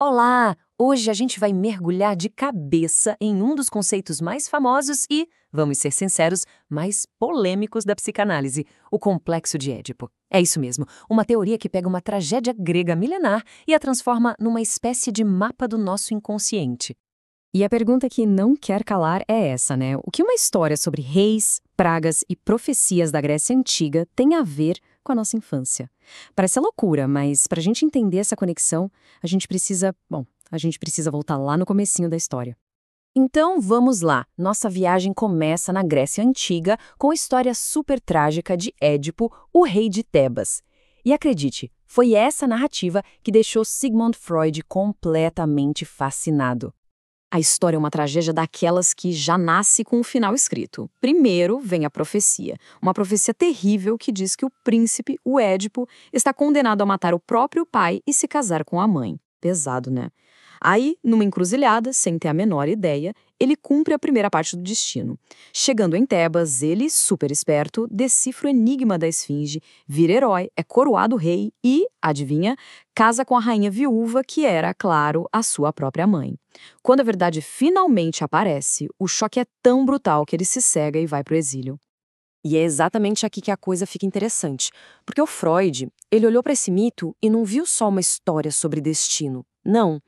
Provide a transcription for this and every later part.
Olá! Hoje a gente vai mergulhar de cabeça em um dos conceitos mais famosos e, vamos ser sinceros, mais polêmicos da psicanálise, o complexo de Édipo. É isso mesmo, uma teoria que pega uma tragédia grega milenar e a transforma numa espécie de mapa do nosso inconsciente. E a pergunta que não quer calar é essa, né? O que uma história sobre reis, pragas e profecias da Grécia Antiga tem a ver com a nossa infância? Parece loucura, mas para a gente entender essa conexão, a gente precisa voltar lá no comecinho da história. Então vamos lá, nossa viagem começa na Grécia Antiga com a história super trágica de Édipo, o rei de Tebas. E acredite, foi essa narrativa que deixou Sigmund Freud completamente fascinado. A história é uma tragédia daquelas que já nasce com o final escrito. Primeiro vem a profecia, uma profecia terrível que diz que o príncipe, o Édipo, está condenado a matar o próprio pai e se casar com a mãe. Pesado, né? Aí, numa encruzilhada, sem ter a menor ideia, ele cumpre a primeira parte do destino. Chegando em Tebas, ele, super esperto, decifra o enigma da esfinge, vira herói, é coroado rei e, adivinha, casa com a rainha viúva que era, claro, a sua própria mãe. Quando a verdade finalmente aparece, o choque é tão brutal que ele se cega e vai pro exílio. E é exatamente aqui que a coisa fica interessante, porque o Freud, ele olhou para esse mito e não viu só uma história sobre destino. Não,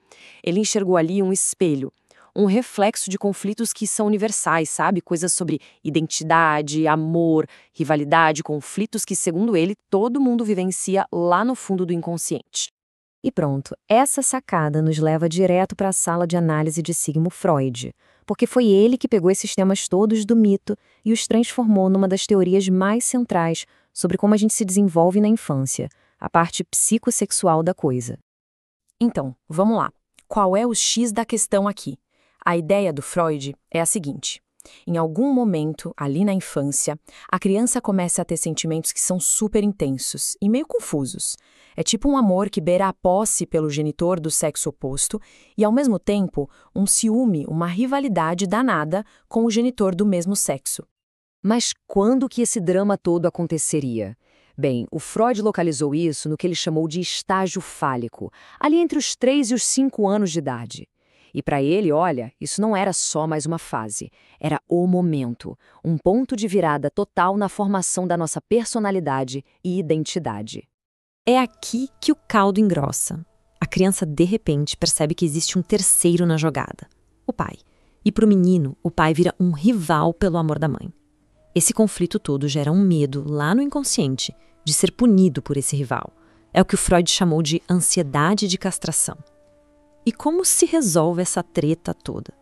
ele enxergou ali um espelho, um reflexo de conflitos que são universais, sabe? Coisas sobre identidade, amor, rivalidade, conflitos que, segundo ele, todo mundo vivencia lá no fundo do inconsciente. E pronto, essa sacada nos leva direto para a sala de análise de Sigmund Freud, porque foi ele que pegou esses temas todos do mito e os transformou numa das teorias mais centrais sobre como a gente se desenvolve na infância, a parte psicossexual da coisa. Então, vamos lá. Qual é o X da questão aqui? A ideia do Freud é a seguinte: em algum momento, ali na infância, a criança começa a ter sentimentos que são super intensos e meio confusos. É tipo um amor que beira a posse pelo genitor do sexo oposto e, ao mesmo tempo, um ciúme, uma rivalidade danada com o genitor do mesmo sexo. Mas quando que esse drama todo aconteceria? Bem, o Freud localizou isso no que ele chamou de estágio fálico, ali entre os 3 e os 5 anos de idade. E para ele, olha, isso não era só mais uma fase, era o momento, um ponto de virada total na formação da nossa personalidade e identidade. É aqui que o caldo engrossa. A criança, de repente, percebe que existe um terceiro na jogada, o pai. E para o menino, o pai vira um rival pelo amor da mãe. Esse conflito todo gera um medo lá no inconsciente de ser punido por esse rival. É o que o Freud chamou de ansiedade de castração. E como se resolve essa treta toda?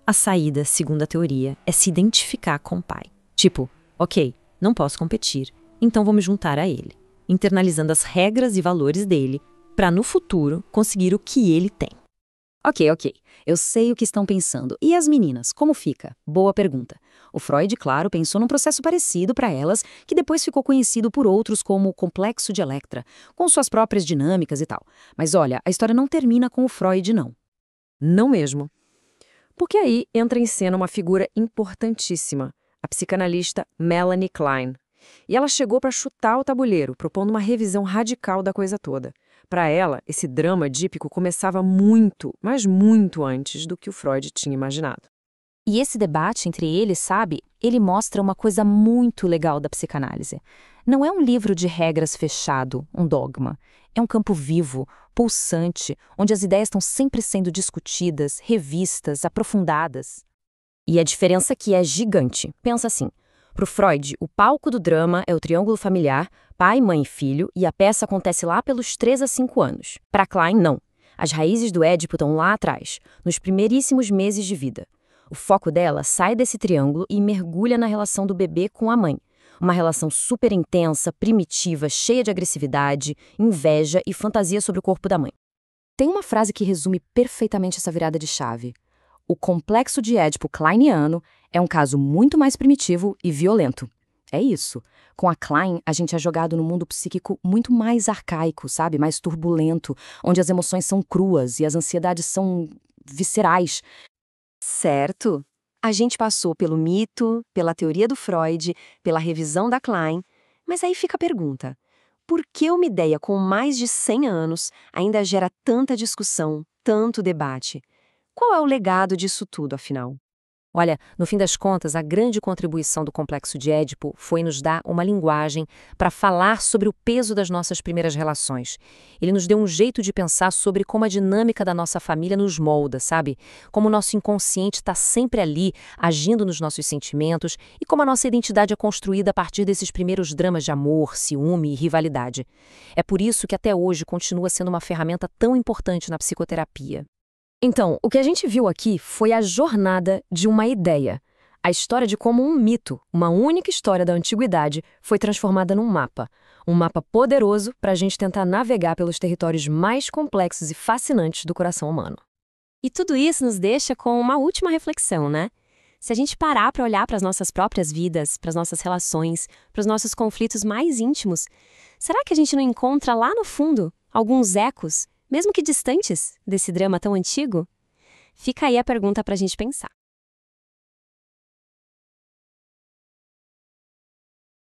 A saída, segundo a teoria, é se identificar com o pai. Tipo, ok, não posso competir, então vou me juntar a ele, internalizando as regras e valores dele para, no futuro, conseguir o que ele tem. Ok. Eu sei o que estão pensando. E as meninas, como fica? Boa pergunta. O Freud, claro, pensou num processo parecido para elas, que depois ficou conhecido por outros como o complexo de Electra, com suas próprias dinâmicas e tal. Mas olha, a história não termina com o Freud, não. Não mesmo. Porque aí entra em cena uma figura importantíssima, a psicanalista Melanie Klein. E ela chegou para chutar o tabuleiro, propondo uma revisão radical da coisa toda. Para ela, esse drama dípico começava muito, mas muito antes do que o Freud tinha imaginado. E esse debate entre eles, sabe, ele mostra uma coisa muito legal da psicanálise. Não é um livro de regras fechado, um dogma. É um campo vivo, pulsante, onde as ideias estão sempre sendo discutidas, revistas, aprofundadas. E a diferença aqui é gigante. Pensa assim. Para o Freud, o palco do drama é o triângulo familiar, pai, mãe e filho, e a peça acontece lá pelos 3 a 5 anos. Para Klein, não. As raízes do Édipo estão lá atrás, nos primeiríssimos meses de vida. O foco dela sai desse triângulo e mergulha na relação do bebê com a mãe. Uma relação super intensa, primitiva, cheia de agressividade, inveja e fantasia sobre o corpo da mãe. Tem uma frase que resume perfeitamente essa virada de chave. O complexo de Édipo kleiniano é um caso muito mais primitivo e violento. É isso. Com a Klein, a gente é jogado no mundo psíquico muito mais arcaico, sabe? Mais turbulento, onde as emoções são cruas e as ansiedades são viscerais. Certo? A gente passou pelo mito, pela teoria do Freud, pela revisão da Klein, mas aí fica a pergunta: por que uma ideia com mais de 100 anos ainda gera tanta discussão, tanto debate. Qual é o legado disso tudo, afinal? Olha, no fim das contas, a grande contribuição do Complexo de Édipo foi nos dar uma linguagem para falar sobre o peso das nossas primeiras relações. Ele nos deu um jeito de pensar sobre como a dinâmica da nossa família nos molda, sabe? Como o nosso inconsciente está sempre ali, agindo nos nossos sentimentos, e como a nossa identidade é construída a partir desses primeiros dramas de amor, ciúme e rivalidade. É por isso que até hoje continua sendo uma ferramenta tão importante na psicoterapia. Então, o que a gente viu aqui foi a jornada de uma ideia. A história de como um mito, uma única história da antiguidade, foi transformada num mapa. Um mapa poderoso para a gente tentar navegar pelos territórios mais complexos e fascinantes do coração humano. E tudo isso nos deixa com uma última reflexão, né? Se a gente parar para olhar para as nossas próprias vidas, para as nossas relações, para os nossos conflitos mais íntimos, será que a gente não encontra lá no fundo alguns ecos, mesmo que distantes, desse drama tão antigo? Fica aí a pergunta para a gente pensar.